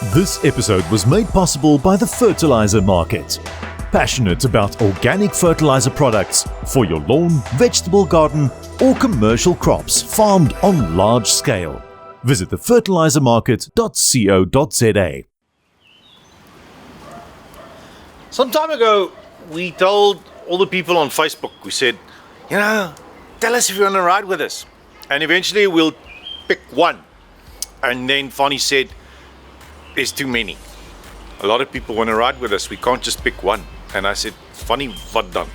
This episode was made possible by the Fertilizer Market. Passionate about organic fertilizer products for your lawn, vegetable garden, or commercial crops farmed on large scale. Visit thefertilizermarket.co.za. Some time ago, we told all the people on Facebook, we said, tell us if you want to ride with us. And eventually we'll pick one. And then Fanny said, there's too many. A lot of people want to ride with us. We can't just pick one. And I said, Fanny, what done?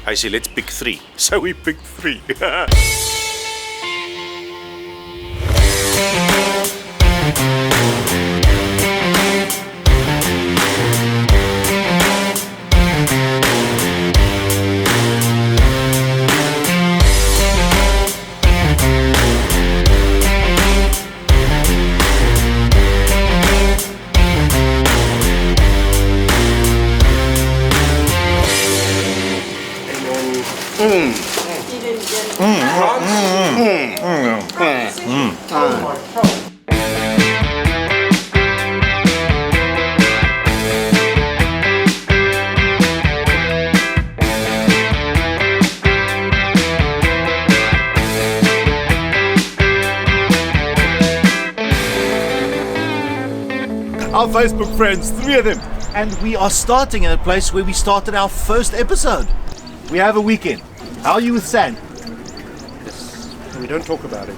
I said, let's pick 3. So we picked 3. Our Facebook friends, 3 of them. And we are starting in a place where we started our first episode. We have a weekend. How are you with sand? We don't talk about it.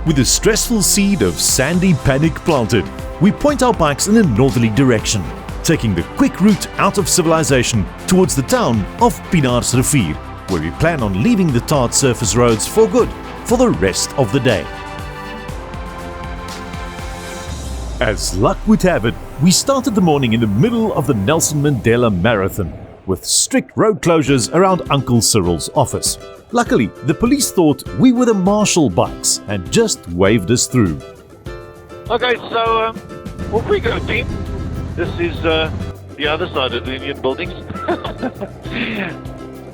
With a stressful seed of sandy panic planted, we point our bikes in a northerly direction, taking the quick route out of civilization towards the town of Pienaartsrivier, where we plan on leaving the tarred surface roads for good for the rest of the day. As luck would have it, we started the morning in the middle of the Nelson Mandela Marathon, with strict road closures around Uncle Cyril's office. Luckily, the police thought we were the Marshall bikes and just waved us through. Okay, so off we go, team. This is the other side of the Union buildings.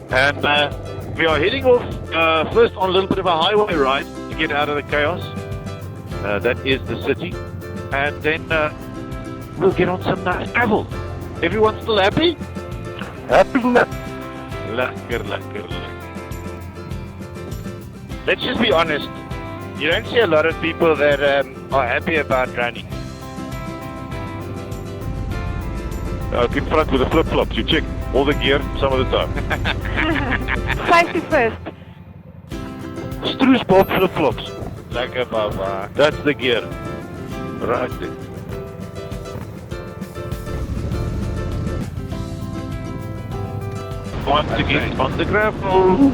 And we are heading off first on a little bit of a highway ride to get out of the chaos. That is the city. And then we'll get on some nice travel. Everyone still happy? Happy. Lekker. Let's just be honest. You don't see a lot of people that are happy about running. In front with the flip-flops, you check all the gear some of the time. Safety first. Stroesbal flip-flops. Lekker baba. That's the gear. Right there. Once again on the gravel.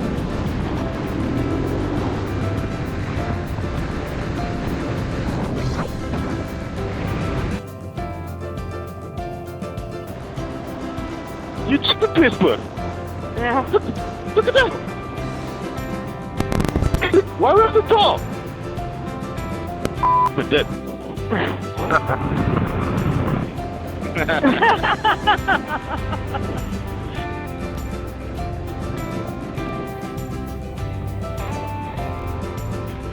You check the twistboard. Yeah. Look at that. Why was the top? But dead.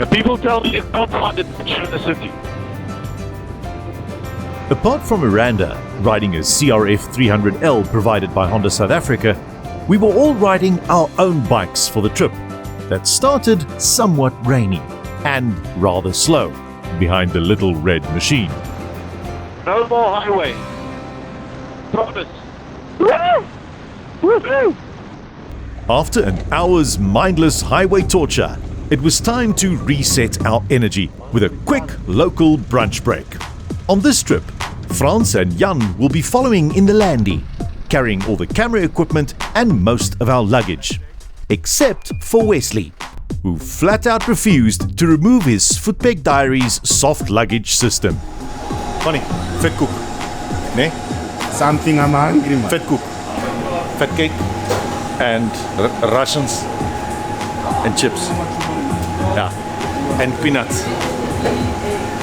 And people tell me it's not hard to picture in the city. Apart from Miranda, riding a CRF 300L provided by Honda South Africa, we were all riding our own bikes for the trip that started somewhat rainy and rather slow behind the little red machine. No more highway. Promise. After an hour's mindless highway torture, it was time to reset our energy with a quick local brunch break. On this trip, Frans and Jan will be following in the Landy, carrying all the camera equipment and most of our luggage, except for Wesley, who flat out refused to remove his Footpeg Diaries soft luggage system. Funny, vet koek. Nee? Something I'm hungry, man. Vet koek. Vet cake. And Russians. And chips. Yeah. And peanuts.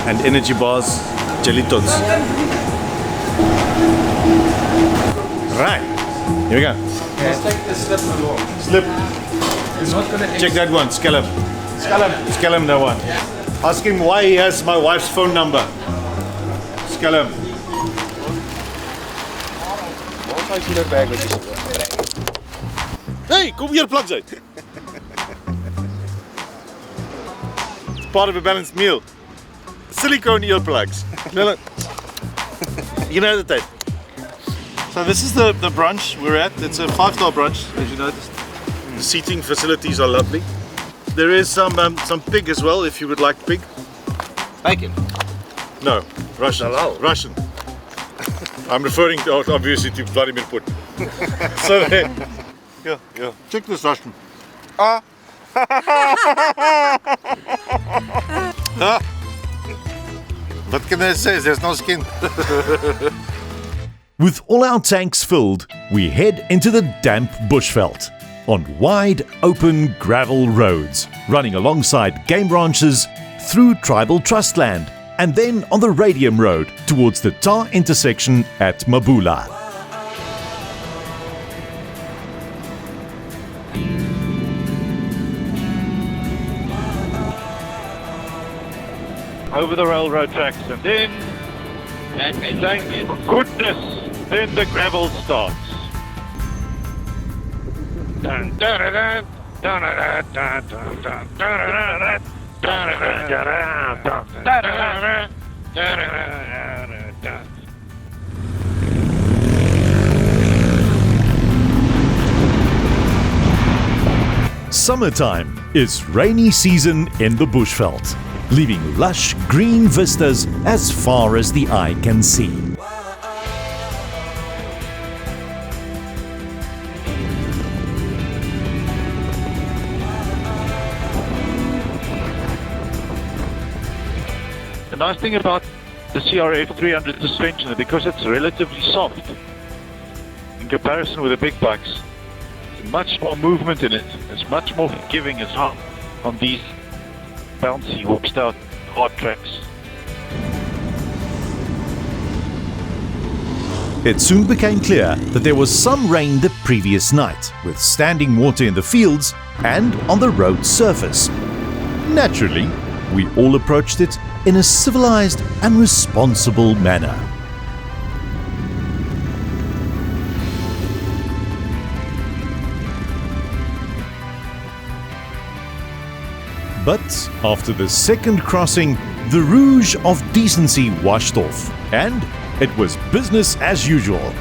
And energy bars. Jelly tots. Right. Here we go. Let's take the slip along. Slip. It's not gonna Check that one. Scallop. Scallop that one. Ask him why he has my wife's phone number. Skel hom. Hey, kom earplugs uit. It's part of a balanced meal. Silicone earplugs. You know the taste. So this is the brunch we're at. It's a 5-star brunch, as you noticed. The seating facilities are lovely. There is some pig as well, if you would like pig. Bacon. No, Russian. Halal. Russian. I'm referring to, obviously, to Vladimir Putin. So yeah. Check this Russian. Ah. What can I say? There's no skin. With all our tanks filled, we head into the damp bushveld on wide open gravel roads, running alongside game ranches, through tribal trust land, and then on the Radium Road towards the tar intersection at Mabula. Over the railroad tracks, and then, thank goodness, then the gravel starts. Dun, dun, dun, dun, dun, dun, dun, dun, dun, dun, dun, dun, dun, dun. Summertime is rainy season in the bushveld, leaving lush green vistas as far as the eye can see. The nice thing about the CRF 300 suspension is because it's relatively soft in comparison with the big bikes. There's much more movement in it. It's much more forgiving as well on these bouncy, washed out hard tracks. It soon became clear that there was some rain the previous night, with standing water in the fields and on the road surface. Naturally, we all approached it in a civilized and responsible manner. But after the second crossing, the rouge of decency washed off, and it was business as usual.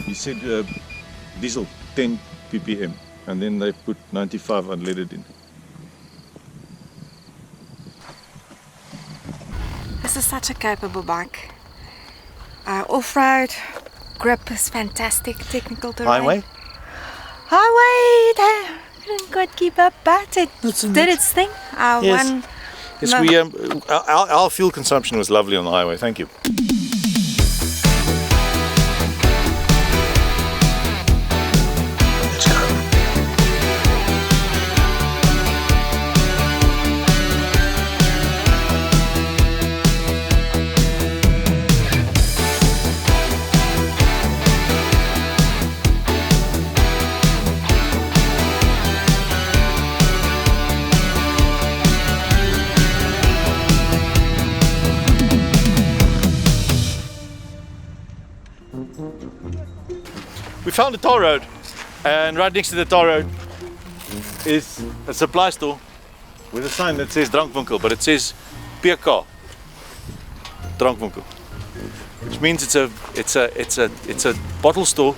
He said diesel 10 ppm, and then they put 95 unleaded in. This is such a capable bike. Off-road, grip is fantastic, technical terrain. Highway, they didn't quite keep up, but it did its thing. Yes. Our fuel consumption was lovely on the highway, thank you. We found a toll road, and right next to the toll road is a supply store with a sign that says Drankwinkel, but it says PK Drankwinkel, which means it's a bottle store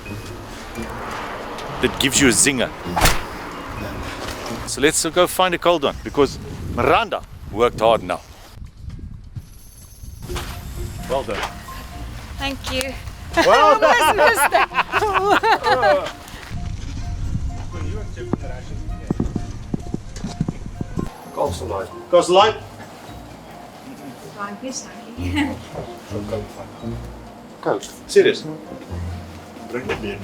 that gives you a zinger. So let's go find a cold one, because Miranda worked hard now. Well done. Thank you. Well done. Almost missed it. Kostelijn. Dankie, dankie. Coast. Serious? Bring it in.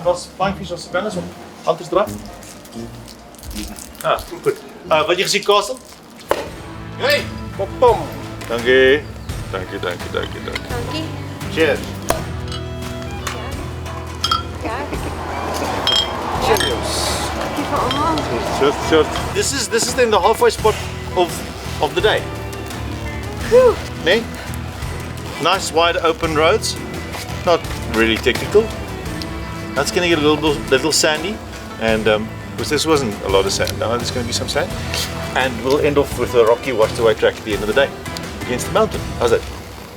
Kos, bankjes of sabelles of anders eraf? Ah, goed. Wat je gezien, Kostel? Hey, pom pom. Dankie. Dankie. Dankie. Cheers. Cheers. Cheers. This is then the halfway spot of the day. Whew. Nee? Nice wide open roads. Not really technical. That's going to get a little sandy, and because this wasn't a lot of sand, now there's going to be some sand, and we'll end off with a rocky washed away track at the end of the day against the mountain. How's that?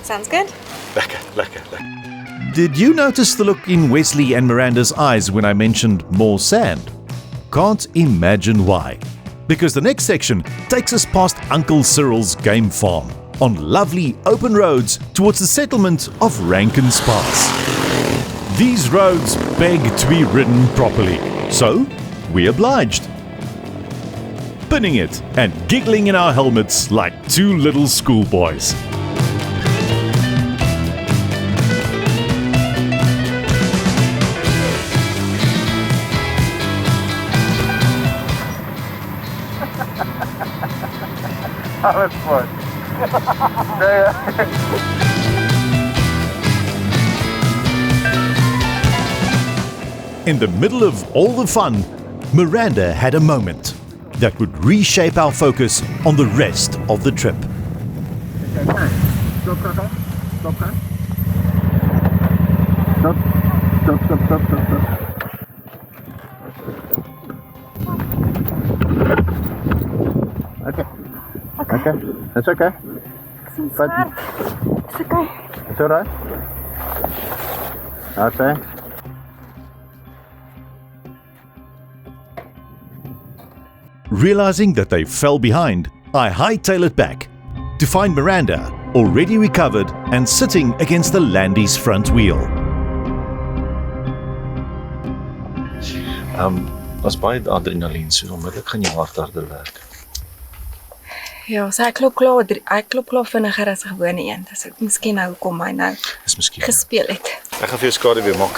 Sounds good. Lekker. Did you notice the look in Wesley and Miranda's eyes when I mentioned more sand? Can't imagine why. Because the next section takes us past Uncle Cyril's game farm on lovely open roads towards the settlement of Rankin's Pass. These roads beg to be ridden properly, so we obliged. Spinning it and giggling in our helmets like two little schoolboys. That's fun. In the middle of all the fun, Miranda had a moment that would reshape our focus on the rest of the trip. Okay, that's okay. But It's okay. it's alright. Okay. Realizing that they fell behind, I hightail it back to find Miranda already recovered and sitting against the Landy's front wheel. As baie adrenaline, so onmiddellik gaan jou hart harder werk. Ja, so hy klop klaar vinniger as 'n gewone een. Dis ek miskien nou hoekom hy nou Dis miskien. gespeel het. Ek gaan vir jou skade weer maak.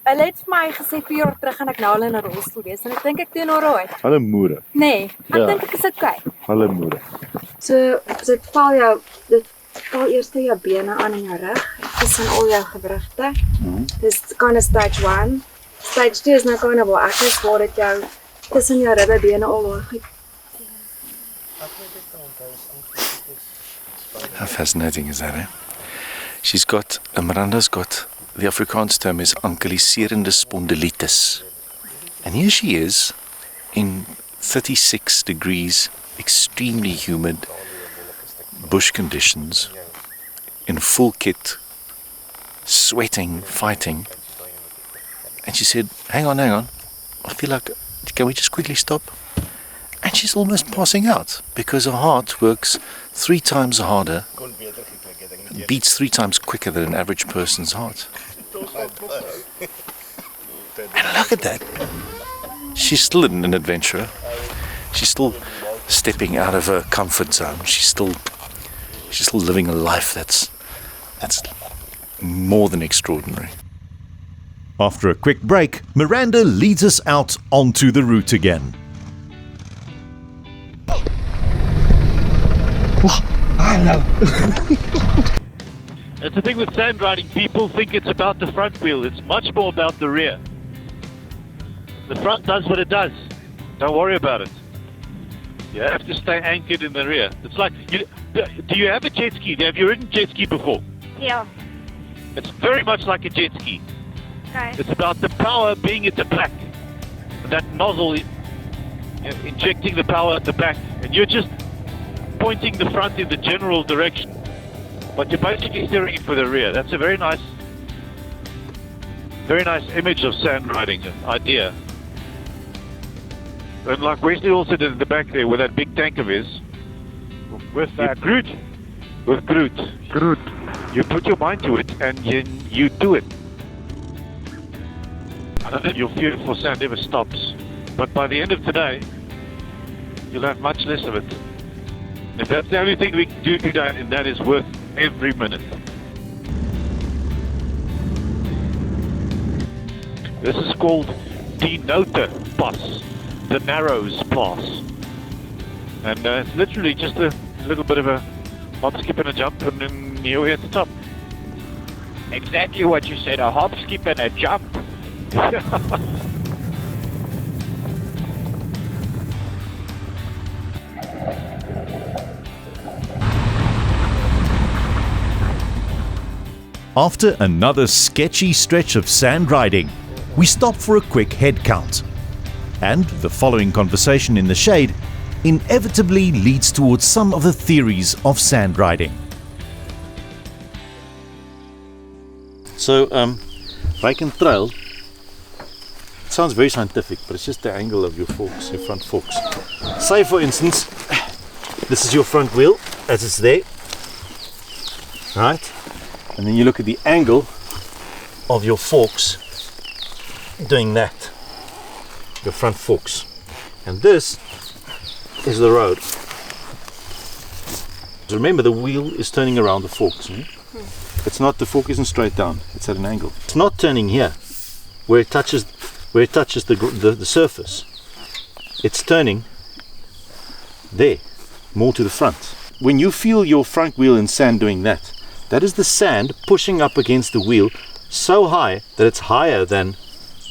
Hulle het vir my gesê 4 jaar terug gaan ek nou al in 'n rolstoel wees en ek dink ek doen alright. Hallo moere. Nee, ek Ja. dink ek is okay. Hallo moere. So dit val eers jou bene aan in jou rug, tussen al jou gewrigte. Dis kind of stage 1. Stage 2 is nou kind of waar ek is, waar dit jou tussen jou ribbebene al waar goed. How fascinating is that, eh? Miranda's got, the Afrikaans term is ankylliserende spondylitis. And here she is, in 36 degrees, extremely humid, bush conditions, in full kit, sweating, fighting. And she said, hang on, I feel like, can we just quickly stop? And she's almost passing out because her heart works 3 times harder, beats 3 times quicker than an average person's heart. And look at that. She's still an adventurer. She's still stepping out of her comfort zone. She's still living a life that's more than extraordinary. After a quick break, Miranda leads us out onto the route again. That's the thing with sand riding. People think it's about the front wheel. It's much more about the rear. The front does what it does. Don't worry about it. You have to stay anchored in the rear. It's like, do you have a jet ski? Have you ridden jet ski before? Ja. It's very much like a jet ski. Okay. It's about the power being at the back. That nozzle injecting the power at the back. And you're just pointing the front in the general direction. But you're basically steering it for the rear. That's a very nice image of sand riding idea. And like Wesley also did in the back there with that big tank of his, With Groot. With Groot. Groot. You put your mind to it and you do it. Your fear for sand never stops. But by the end of today, you'll have much less of it. If that's the only thing we can do today, and that is worth every minute. This is called the Nota Pass, the Narrows Pass. And it's literally just a little bit of a hop, skip and a jump, and then here we're at the top. Exactly what you said, a hop, skip and a jump. After another sketchy stretch of sand riding, we stop for a quick head count. And the following conversation in the shade inevitably leads towards some of the theories of sand riding. So, rake and trail, it sounds very scientific, but it's just the angle of your forks, your front forks. Say, for instance, this is your front wheel as it's there, right? And then you look at the angle of your forks doing that, your front forks. And this is the road. Remember, the wheel is turning around the forks. It's not, the fork isn't straight down, it's at an angle. It's not turning here, where it touches the surface. It's turning there, more to the front. When you feel your front wheel in sand doing that, that is the sand pushing up against the wheel so high that it's higher than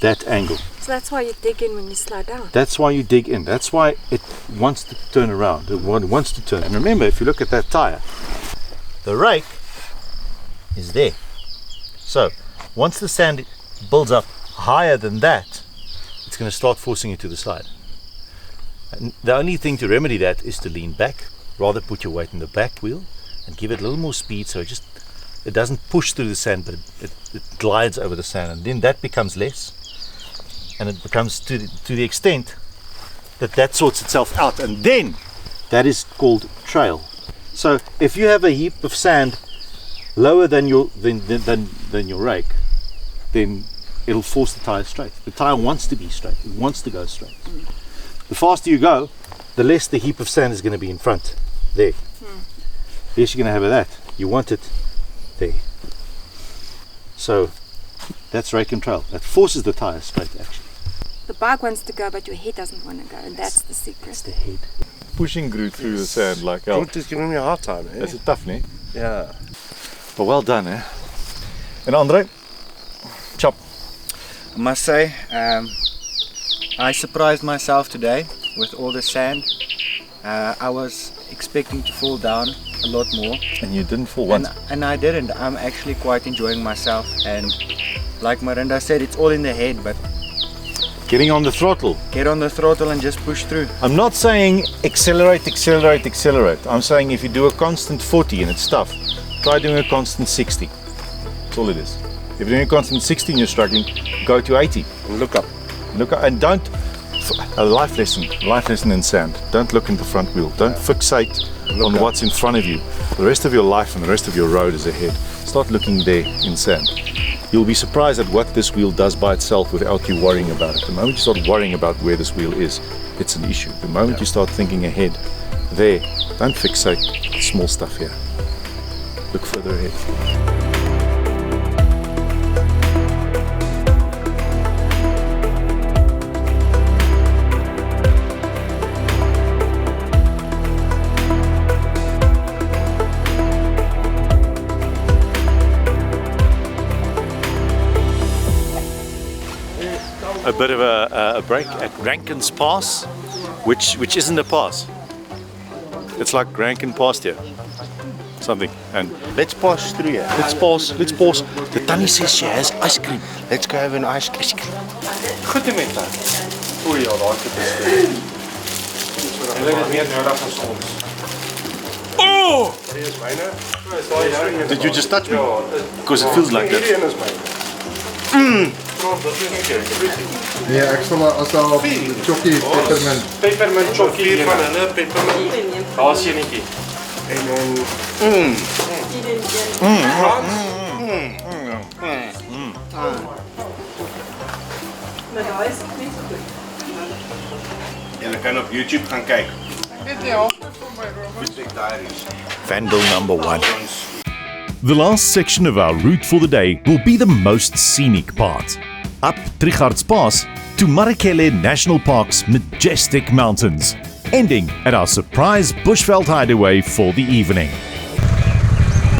that angle. So that's why you dig in when you slow down. That's why you dig in. That's why it wants to turn around. It wants to turn. And remember, if you look at that tire, the rake is there. So once the sand builds up higher than that, it's going to start forcing it to the side. And the only thing to remedy that is to lean back, rather put your weight in the back wheel and give it a little more speed, so it doesn't push through the sand, but it glides over the sand, and then that becomes less, and it becomes to the extent that sorts itself out, and then that is called trail. So if you have a heap of sand lower than your rake, then it'll force the tire straight. The tire wants to be straight. It wants to go straight. The faster you go, the less the heap of sand is going to be in front. There. Yes, you're going to have that. You want it there. So that's rake and trail. That forces the tire straight, actually. The bike wants to go, but your head doesn't want to go, and that's the secret. That's the head. Pushing Groot through the sand like hell. Groot is giving me a hard time, eh? That's tough, nee? Yeah. But well done, eh? And Andre? Chop. I must say, I surprised myself today with all the sand. I was expecting to fall down a lot more. And you didn't fall once. And I didn't. I'm actually quite enjoying myself. And like Marinda said, it's all in the head, but Getting on the throttle. get on the throttle and just push through. I'm not saying accelerate. I'm saying if you do a constant 40 and it's tough, try doing a constant 60. That's all it is. If you're doing a constant 60 and you're struggling, go to 80. And look up. Look, and don't, a life lesson in sand. Don't look in the front wheel. Don't fixate on up. what's in front of you. The rest of your life and the rest of your road is ahead. Start looking there in sand. You'll be surprised at what this wheel does by itself without you worrying about it. The moment you start worrying about where this wheel is, it's an issue. The moment you start thinking ahead, there, don't fixate small stuff here. Look further ahead. A bit of a break at Rankin's Pass, which isn't a pass. It's like Rankin Pass here. Something. And Let's pass through here. let's pause. The Tannie says she has ice cream. Let's go have an ice cream. Goed met dat. O ja, daar het is. Hulle het meer nodig as ons. Oh! Hier is myne. Is daai jou? Did you just touch me? Because it feels like that. Hierdie een is myne. Nee, ek sal as daar chokkie peppermint. Peppermint chokkie van hulle, peppermint. Daar is enetjie. En dan... Maar daar is het niet zo goed. Julle kan op YouTube gaan kijken. Footpeg Diaries. Vandal number 1. The last section of our route for the day will be the most scenic part. Up Trichards Pass to Marikele National Park's majestic mountains, ending at our surprise bushveld hideaway for the evening.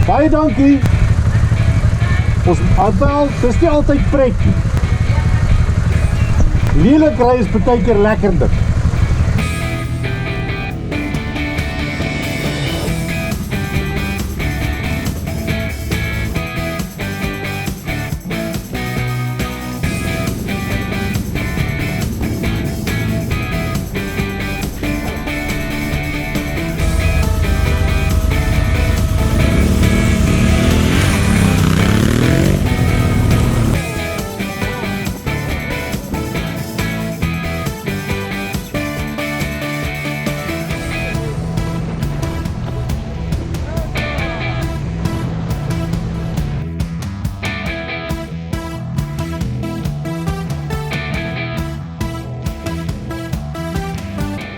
Baie dankie. Ons wel, dis nie altyd pret. Lelik ry is baie keer lekkerder.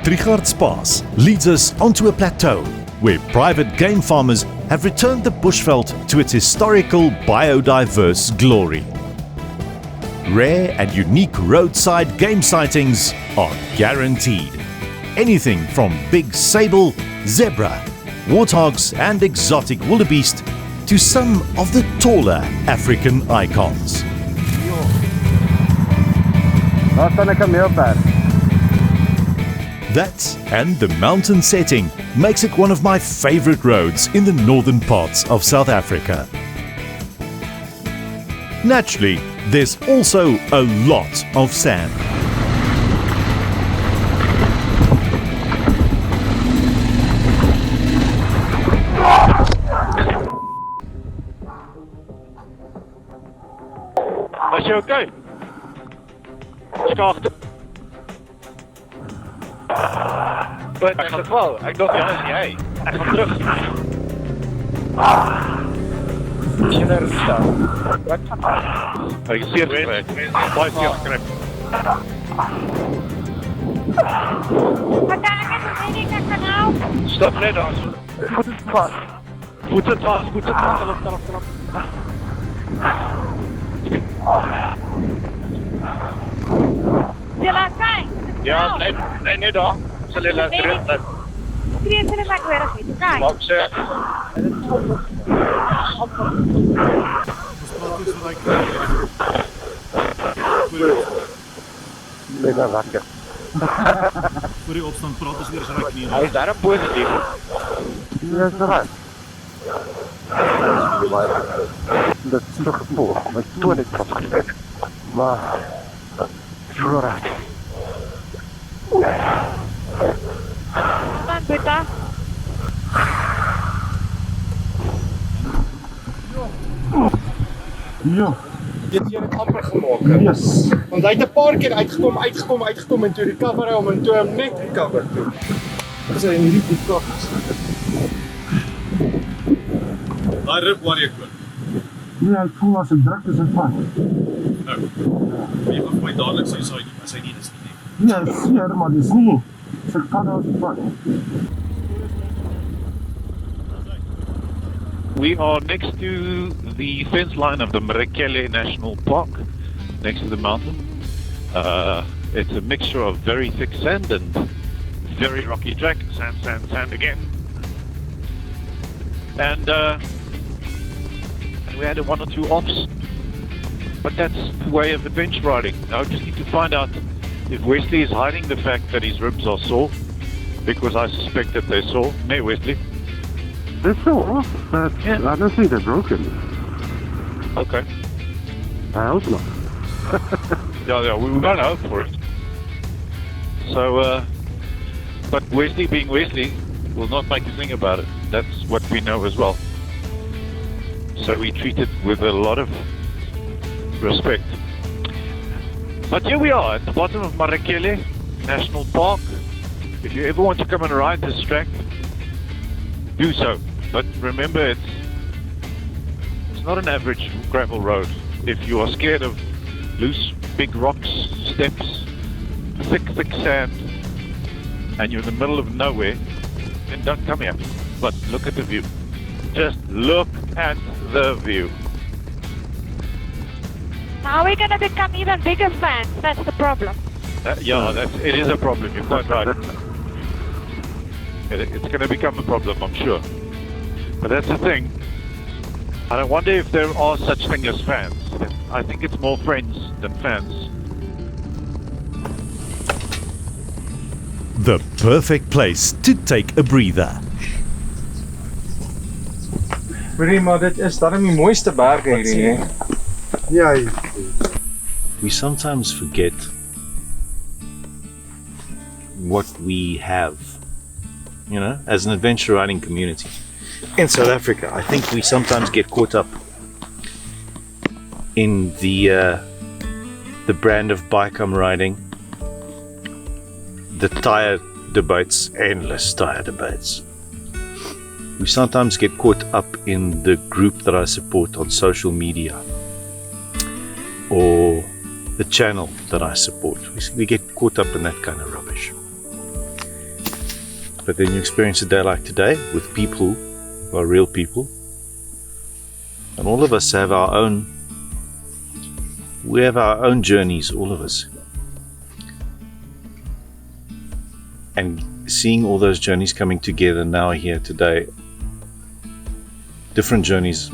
Trichards Pass leads us onto a plateau where private game farmers have returned the bushveld to its historical biodiverse glory. Rare and unique roadside game sightings are guaranteed. Anything from big sable, zebra, warthogs and exotic wildebeest to some of the taller African icons. Daar staan ek 'n meelperd. That and the mountain setting makes it one of my favorite roads in the northern parts of South Africa. Naturally, there's also a lot of sand. Was jy okay? Skaagte. Wat in geval? Ek dink ja, is jy. Ek gaan terug. Sien daar staan. Wat? Ek sien dit. Baie seer gekry. Wat kan ek doen? Ek kan nou. Stop net daar. Voet het vas. Voet het vas. Stop. Jy laat kyk. Ja, nee, net daar. Sal jy laat terug. Skree hulle maar weer as jy kyk. Maak sê. Lekker wakker. Voor die opstand praat ons eers raak nie. Hy is daar positief. Ja, is reg. Dat is nog gevoel. My toon het vastgezet. Maar... Zo raak. Man, Beta. Ja. Dit jy het amper gemaak. Yes. Want hy het 'n paar keer uitgekom en toe recover hy om en toe hom net recover toe. Dis in hierdie kop. Daai rib waar jy kon. Ja, ek voel as ek druk is ek vas. Nou. Jy gaan vir my dadelik sê as hy nie is nie. Ja, seker, maar dis nie. So ek kan as ek vas. We are next to the fence line of the Marikele National Park, next to the mountain. It's a mixture of very thick sand and very rocky track. Sand again. And we had one or two offs. But that's the way of adventure riding. Now I just need to find out if Wesley is hiding the fact that his ribs are sore, because I suspect that they're sore. Nay, Wesley. They're sore, but Yeah. I don't think they're broken. Okay. I hope not. Yeah, we don't hope for it. So, but Wesley being Wesley will not make a thing about it. That's what we know as well. So we treat it with a lot of respect. But here we are at the bottom of Marikele National Park. If you ever want to come and ride this track, do so. But remember, it's not an average gravel road. If you are scared of loose, big rocks, steps, thick sand, and you're in the middle of nowhere, then don't come here. But look at the view. Just look at the view. Now we're going to become even bigger fans. That's the problem. It is a problem. You're quite right. It's going to become a problem, I'm sure. But that's the thing. And I wonder if there are such things as fans. I think it's more friends than fans. The perfect place to take a breather. Hoorie, maar dit is daarom die mooiste berge hierdie, hè? Ja. We sometimes forget what we have, as an adventure riding community. In South Africa, I think we sometimes get caught up in the brand of bike I'm riding, the tire debates, endless tire debates. We sometimes get caught up in the group that I support on social media or the channel that I support. We get caught up in that kind of rubbish. But then you experience a day like today with people who are real people, and all of us have our own journeys, all of us. And seeing all those journeys coming together now here today, different journeys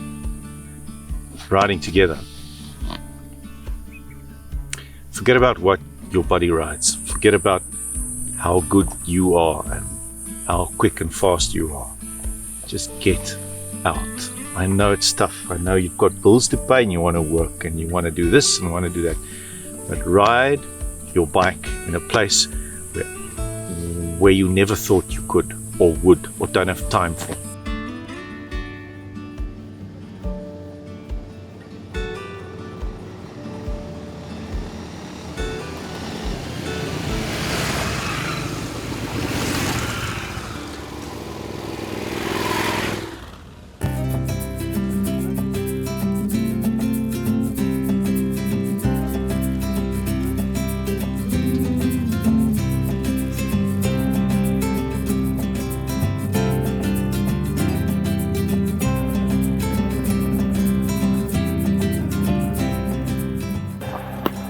riding together. Forget about what your buddy rides. Forget about how good you are and how quick and fast you are. Just get out. I know it's tough. I know you've got bills to pay and you want to work and you want to do this and want to do that. But ride your bike in a place where you never thought you could or would or don't have time for.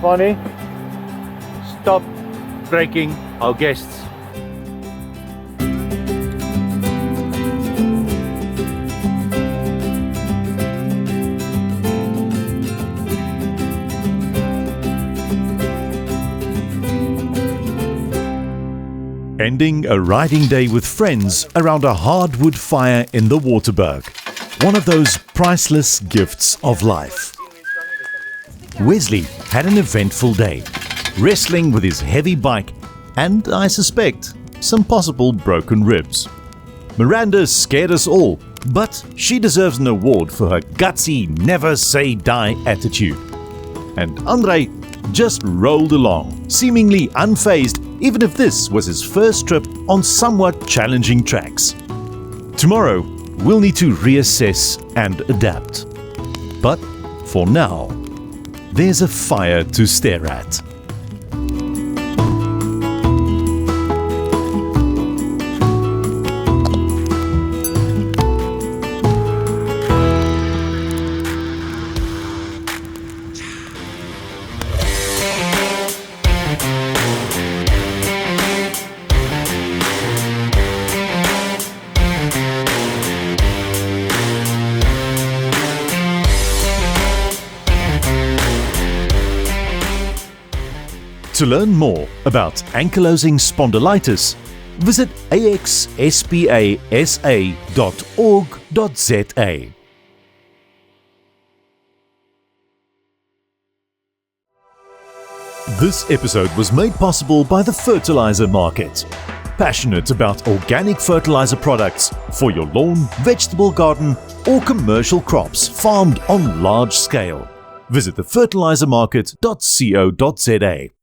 Bonnie, stop breaking our guests. Ending a riding day with friends around a hardwood fire in the Waterberg. One of those priceless gifts of life. Wesley had an eventful day, wrestling with his heavy bike and, I suspect, some possible broken ribs. Miranda scared us all, but she deserves an award for her gutsy, never-say-die attitude. And Andre just rolled along, seemingly unfazed, even if this was his first trip on somewhat challenging tracks. Tomorrow, we'll need to reassess and adapt. But for now, there's a fire to stare at. To learn more about ankylosing spondylitis, visit axspasa.org.za. This episode was made possible by the Fertilizer Market. Passionate about organic fertilizer products for your lawn, vegetable garden, or commercial crops farmed on large scale. Visit thefertilizermarket.co.za.